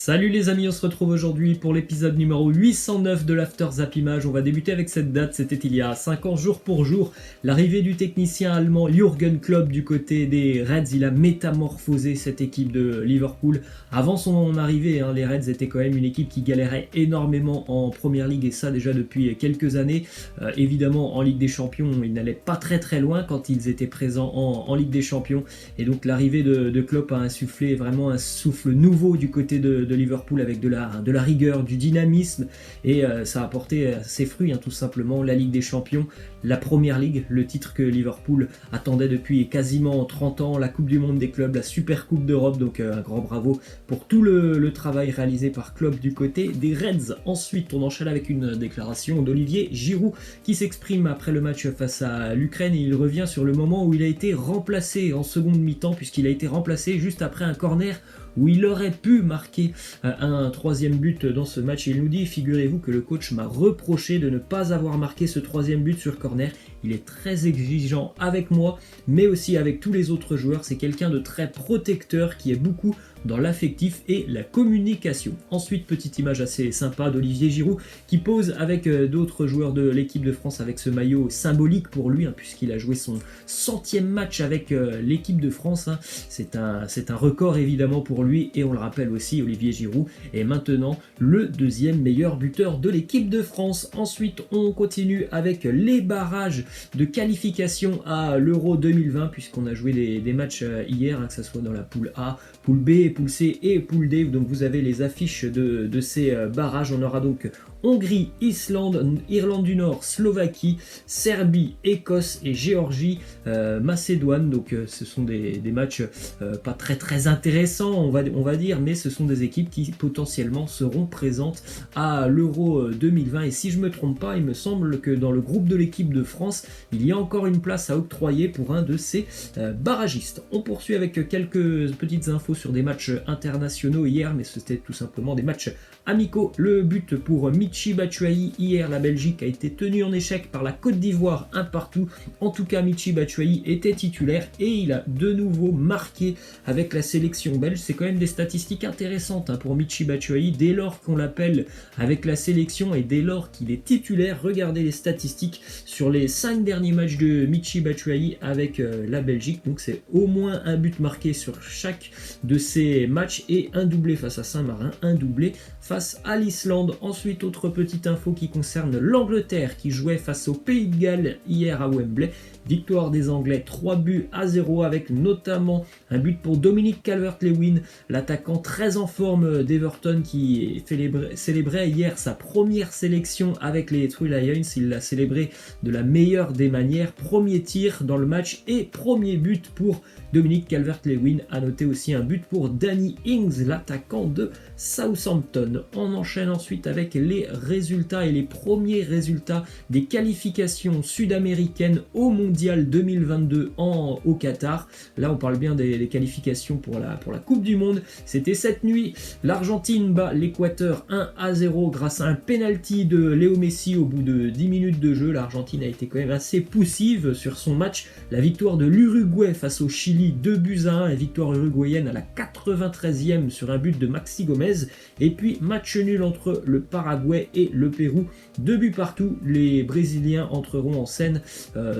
Salut les amis, on se retrouve aujourd'hui pour l'épisode numéro 809 de l'After Zap Image. On va débuter avec cette date, c'était il y a 5 ans jour pour jour. L'arrivée du technicien allemand Jürgen Klopp du côté des Reds, il a métamorphosé cette équipe de Liverpool. Avant son arrivée, les Reds étaient quand même une équipe qui galérait énormément en Première Ligue et ça déjà depuis quelques années. Évidemment en Ligue des Champions, ils n'allaient pas très loin quand ils étaient présents en Ligue des Champions. Et donc l'arrivée de Klopp a insufflé vraiment un souffle nouveau du côté de Liverpool avec de la rigueur, du dynamisme et ça a apporté ses fruits tout simplement. La Ligue des Champions, la Première Ligue, le titre que Liverpool attendait depuis quasiment 30 ans, la Coupe du Monde des clubs, la Super Coupe d'Europe, donc un grand bravo pour tout le travail réalisé par Klopp du côté des Reds. Ensuite on enchaîne avec une déclaration d'Olivier Giroud qui s'exprime après le match face à l'Ukraine et il revient sur le moment où il a été remplacé en seconde mi-temps puisqu'il a été remplacé juste après un corner où il aurait pu marquer un troisième but dans ce match. Il nous dit, figurez-vous que le coach m'a reproché de ne pas avoir marqué ce troisième but sur corner. Il est très exigeant avec moi, mais aussi avec tous les autres joueurs. C'est quelqu'un de très protecteur qui est beaucoup dans l'affectif et la communication. Ensuite, petite image assez sympa d'Olivier Giroud qui pose avec d'autres joueurs de l'équipe de France avec ce maillot symbolique pour lui, puisqu'il a joué son 100e match avec l'équipe de France. C'est un record évidemment pour lui et on le rappelle aussi, Olivier Giroud est maintenant le deuxième meilleur buteur de l'équipe de France. Ensuite, on continue avec les barrages de qualification à l'Euro 2020 puisqu'on a joué des matchs hier, que ce soit dans la poule A, poule B, poule C et poule D. Donc vous avez les affiches de ces barrages. On aura donc Hongrie, Islande, Irlande du Nord, Slovaquie, Serbie, Écosse et Géorgie, Macédoine. Donc ce sont des matchs pas très intéressants on va dire, mais ce sont des équipes qui potentiellement seront présentes à l'Euro 2020. Et si je me trompe pas, il me semble que dans le groupe de l'équipe de France, il y a encore une place à octroyer pour un de ces barragistes. On poursuit avec quelques petites infos sur des matchs internationaux hier, mais c'était tout simplement des matchs amicaux. Le but pour Michy Batshuayi hier, la Belgique a été tenue en échec par la Côte d'Ivoire 1-1. En tout cas, Michy Batshuayi était titulaire et il a de nouveau marqué avec la sélection belge. C'est quand même des statistiques intéressantes pour Michy Batshuayi dès lors qu'on l'appelle avec la sélection et dès lors qu'il est titulaire. Regardez les statistiques sur les 5 derniers matchs de Michy Batshuayi avec la Belgique. Donc c'est au moins un but marqué sur chaque de ces matchs et un doublé face à Saint-Marin, un doublé face à l'Islande. Ensuite, autre petite info qui concerne l'Angleterre qui jouait face au Pays de Galles hier à Wembley. Victoire des Anglais 3-0 avec notamment un but pour Dominic Calvert-Lewin, l'attaquant très en forme d'Everton qui célébrait hier sa première sélection avec les Three Lions. Il l'a célébré de la meilleure des manières. Premier tir dans le match et premier but pour Dominic Calvert-Lewin. A noter aussi un but pour Danny Ings, l'attaquant de Southampton. On enchaîne ensuite avec les résultats et les premiers résultats des qualifications sud-américaines au Mondial 2022 au Qatar. Là on parle bien des qualifications pour la Coupe du Monde. C'était cette nuit, l'Argentine bat l'Équateur 1-0 grâce à un penalty de Léo Messi au bout de 10 minutes de jeu. L'Argentine a été quand même assez poussive sur son match. La victoire de l'Uruguay face au Chili 2-1, et victoire uruguayenne à la 93e sur un but de Maxi Gomez. Et puis match nul entre le Paraguay et le Pérou, 2 buts partout. Les Brésiliens entreront en scène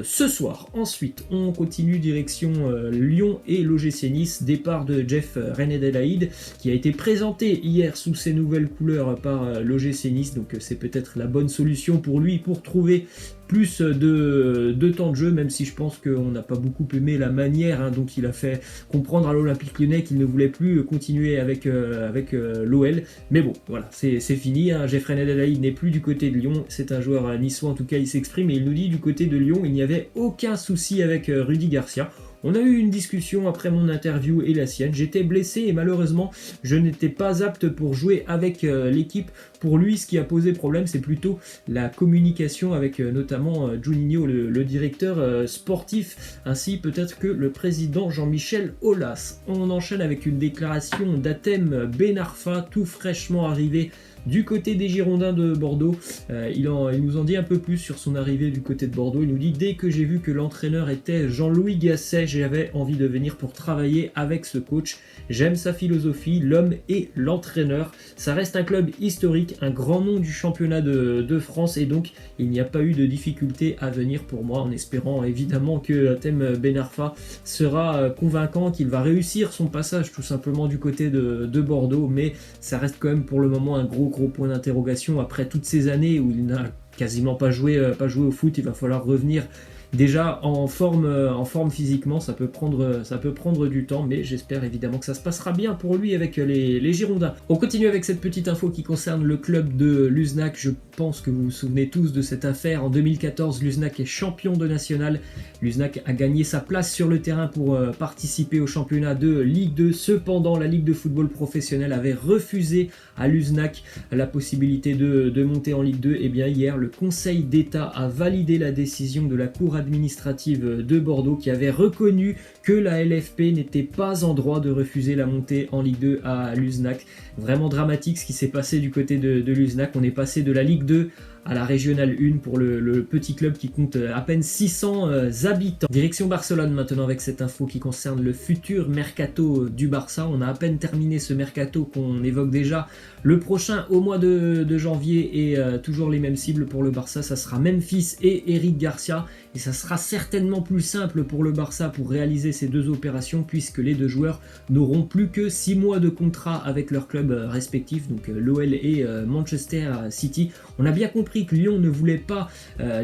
ce soir. Ensuite on continue direction Lyon et l'OGC Nice, départ de Jeff René-Adélaïde qui a été présenté hier sous ses nouvelles couleurs par l'OGC Nice. Donc c'est peut-être la bonne solution pour lui pour trouver plus de temps de jeu, même si je pense qu'on n'a pas beaucoup aimé la manière dont il a fait comprendre à l'Olympique Lyonnais qu'il ne voulait plus continuer avec l'OL. Mais bon, voilà, c'est fini. Jeffrey Nadalaï n'est plus du côté de Lyon. C'est un joueur niçois, en tout cas, il s'exprime et il nous dit du côté de Lyon, il n'y avait aucun souci avec Rudy Garcia. On a eu une discussion après mon interview et la sienne. J'étais blessé et malheureusement, je n'étais pas apte pour jouer avec l'équipe. Pour lui, ce qui a posé problème, c'est plutôt la communication avec notamment Juninho, le directeur sportif, ainsi peut-être que le président Jean-Michel Aulas. On enchaîne avec une déclaration d'Hatem Ben Arfa, tout fraîchement arrivé Du côté des Girondins de Bordeaux, il nous en dit un peu plus sur son arrivée du côté de Bordeaux. Il nous dit: dès que j'ai vu que l'entraîneur était Jean-Louis Gasset, j'avais envie de venir pour travailler avec ce coach. J'aime sa philosophie, l'homme et l'entraîneur. Ça reste un club historique, un grand nom du championnat de France, et donc il n'y a pas eu de difficulté à venir pour moi, en espérant évidemment que Hatem Ben Arfa sera convaincant, qu'il va réussir son passage tout simplement du côté de Bordeaux, mais ça reste quand même pour le moment un gros point d'interrogation après toutes ces années où il n'a quasiment pas joué au foot. Il va falloir revenir déjà en forme physiquement. Ça peut prendre du temps, mais j'espère évidemment que ça se passera bien pour lui avec les Girondins. On continue avec cette petite info qui concerne le club de Luznac. Je pense que vous vous souvenez tous de cette affaire. En 2014, Luznac est champion de national. Luznac a gagné sa place sur le terrain pour participer au championnat de Ligue 2. Cependant, la Ligue de football professionnel avait refusé à Luznac la possibilité de monter en Ligue 2. Et bien hier, le Conseil d'État a validé la décision de la Cour administrative de Bordeaux qui avait reconnu que la LFP n'était pas en droit de refuser la montée en Ligue 2 à Luznac. Vraiment dramatique ce qui s'est passé du côté de Luznac. On est passé de la Ligue 2 à la Régionale 1 pour le petit club qui compte à peine 600 habitants. Direction Barcelone maintenant avec cette info qui concerne le futur mercato du Barça. On a à peine terminé ce mercato qu'on évoque déjà le prochain au mois de janvier, et toujours les mêmes cibles pour le Barça. Ça sera Memphis et Eric Garcia, et ça sera certainement plus simple pour le Barça pour réaliser ces deux opérations puisque les deux joueurs n'auront plus que 6 mois de contrat avec leurs clubs respectifs, donc l'OL et Manchester City. On a bien compris que Lyon ne voulait pas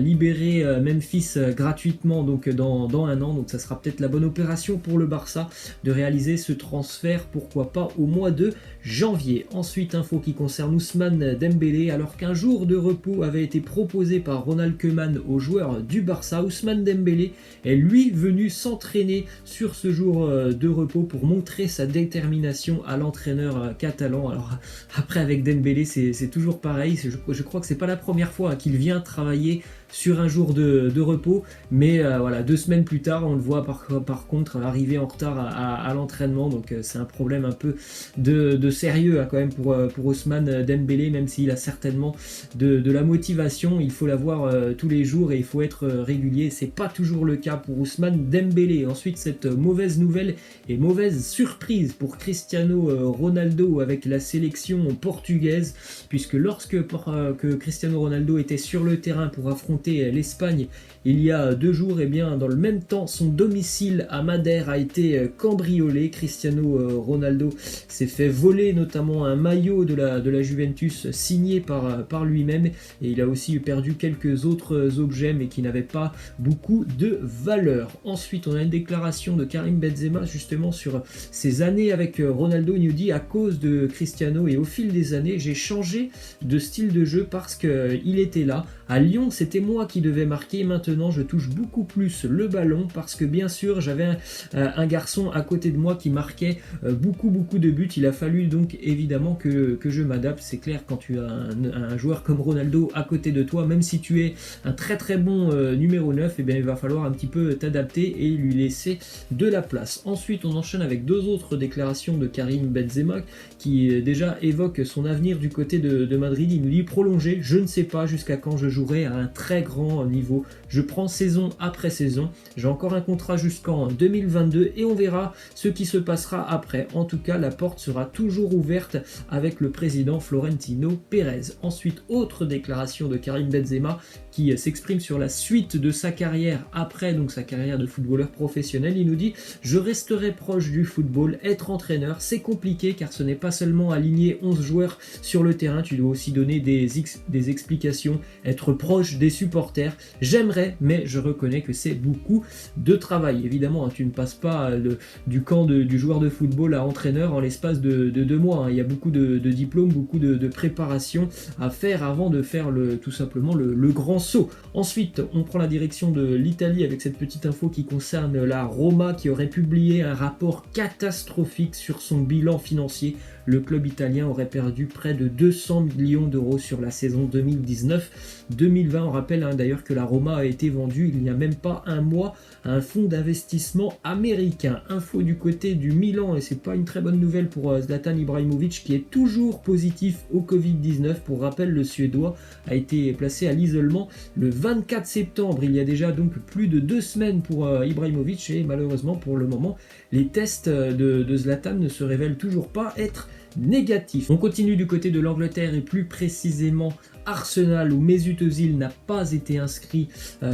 libérer Memphis gratuitement donc dans un an, donc ça sera peut-être la bonne opération pour le Barça de réaliser ce transfert, pourquoi pas au mois de janvier. Ensuite, info qui concerne Ousmane Dembélé. Alors qu'un jour de repos avait été proposé par Ronald Koeman aux joueurs du Barça, Ousmane Dembélé est lui venu s'entraîner sur ce jour de repos pour montrer sa détermination à l'entraîneur catalan. Alors après, avec Dembélé c'est toujours pareil, je crois que c'est pas la première fois qu'il vient travailler sur un jour de repos, mais voilà, 2 semaines plus tard on le voit par contre arriver en retard à l'entraînement, donc c'est un problème un peu de sérieux quand même pour Ousmane Dembélé, même s'il a certainement de la motivation. Il faut l'avoir tous les jours et il faut être régulier, c'est pas toujours le cas pour Ousmane Dembélé. Ensuite, cette mauvaise nouvelle et mauvaise surprise pour Cristiano Ronaldo avec la sélection portugaise, puisque lorsque que Cristiano Ronaldo était sur le terrain pour affronter l'Espagne il y a 2 jours, et bien dans le même temps son domicile à Madère a été cambriolé. Cristiano Ronaldo s'est fait voler notamment un maillot de la Juventus signé par lui-même, et il a aussi perdu quelques autres objets mais qui n'avaient pas beaucoup de valeur. Ensuite, on a une déclaration de Karim Benzema justement sur ses années avec Ronaldo. Il nous dit: à cause de Cristiano et au fil des années, j'ai changé de style de jeu parce qu'il était là. À Lyon, c'était moi qui devais marquer. Maintenant, je touche beaucoup plus le ballon parce que bien sûr, j'avais un garçon à côté de moi qui marquait beaucoup de buts. Il a fallu donc évidemment que je m'adapte. C'est clair, quand tu as un joueur comme Ronaldo à côté de toi, même si tu es un très bon numéro 9, et bien il va falloir un petit peu t'adapter et lui laisser de la place. Ensuite, on enchaîne avec 2 autres déclarations de Karim Benzema qui déjà évoque son avenir du côté de Madrid. Il nous dit: prolonger, je ne sais pas jusqu'à quand je jouerai à un très grand niveau. Je prends saison après saison. J'ai encore un contrat jusqu'en 2022 et on verra ce qui se passera après. En tout cas, la porte sera toujours ouverte avec le président Florentino Pérez. Ensuite, autre déclaration de Karim Benzema qui s'exprime sur la suite de sa carrière après donc sa carrière de footballeur professionnel. Il nous dit: je resterai proche du football, être entraîneur, c'est compliqué car ce n'est pas seulement aligner 11 joueurs sur le terrain, tu dois aussi donner des explications, être proche des supporters. J'aimerais, mais je reconnais que c'est beaucoup de travail. Évidemment, tu ne passes pas du camp du joueur de football à entraîneur en l'espace de 2 mois. Il y a beaucoup de diplômes, beaucoup de préparation à faire avant de faire tout simplement le grand saut. Ensuite, on prend la direction de l'Italie avec cette petite info qui concerne la Roma qui aurait publié un rapport catastrophique sur son bilan financier. le club italien aurait perdu près de 200 millions d'euros sur la saison 2019-2020. On rappelle d'ailleurs que la Roma a été vendue il n'y a même pas un mois à un fonds d'investissement américain. Info du côté du Milan, et c'est pas une très bonne nouvelle pour Zlatan Ibrahimovic qui est toujours positif au Covid-19. Pour rappel, le Suédois a été placé à l'isolement le 24 septembre. Il y a déjà donc plus de 2 semaines pour Ibrahimovic, et malheureusement pour le moment les tests de Zlatan ne se révèlent toujours pas être négatifs. On continue du côté de l'Angleterre et plus précisément Arsenal, où Mesut Özil n'a pas été inscrit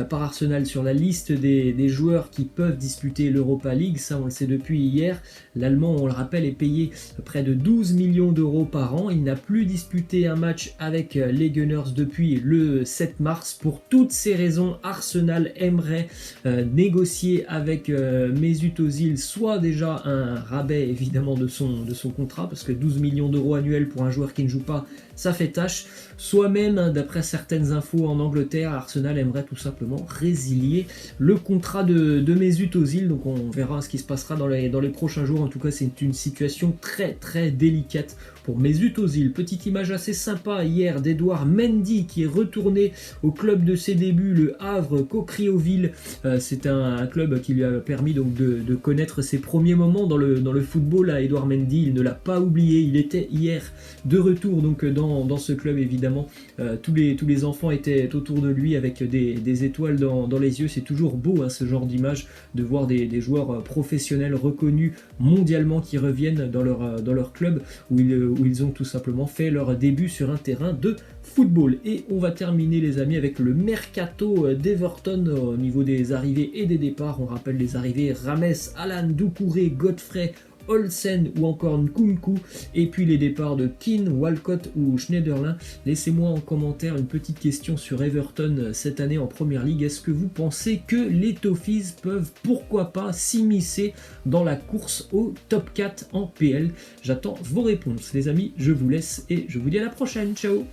par Arsenal sur la liste des joueurs qui peuvent disputer l'Europa League. Ça, on le sait depuis hier. L'Allemand, on le rappelle, est payé près de 12 millions d'euros par an. Il n'a plus disputé un match avec les Gunners depuis le 7 mars. Pour toutes ces raisons, Arsenal aimerait négocier avec Mesut Özil soit déjà un rabais évidemment de son contrat, parce que 12 millions d'euros annuels pour un joueur qui ne joue pas, ça fait tâche. Soit même, d'après certaines infos en Angleterre, Arsenal aimerait tout simplement résilier le contrat de Mesut Özil. Donc on verra ce qui se passera dans les prochains jours. En tout cas, c'est une situation très très délicate pour Mesut Özil. Petite image assez sympa hier d'Edouard Mendy qui est retourné au club de ses débuts, le Havre Cocrioville. C'est un club qui lui a permis donc de connaître ses premiers moments dans le football. Là, Edouard Mendy, il ne l'a pas oublié. Il était hier de retour donc dans ce club, évidemment. Tous les enfants étaient autour de lui avec des étoiles dans les yeux. C'est toujours beau ce genre d'image de voir des joueurs professionnels reconnus mondialement qui reviennent dans leur club où ils ont tout simplement fait leur début sur un terrain de football. Et on va terminer les amis avec le mercato d'Everton au niveau des arrivées et des départs. On rappelle les arrivées: Rames, Alan, Doucouré, Godfrey, Olsen ou encore Nkunku, et puis les départs de Keane, Walcott ou Schneiderlin. Laissez-moi en commentaire une petite question sur Everton cette année en Première Ligue. Est-ce que vous pensez que les Toffees peuvent pourquoi pas s'immiscer dans la course au top 4 en PL? J'attends vos réponses les amis, je vous laisse et je vous dis à la prochaine, ciao.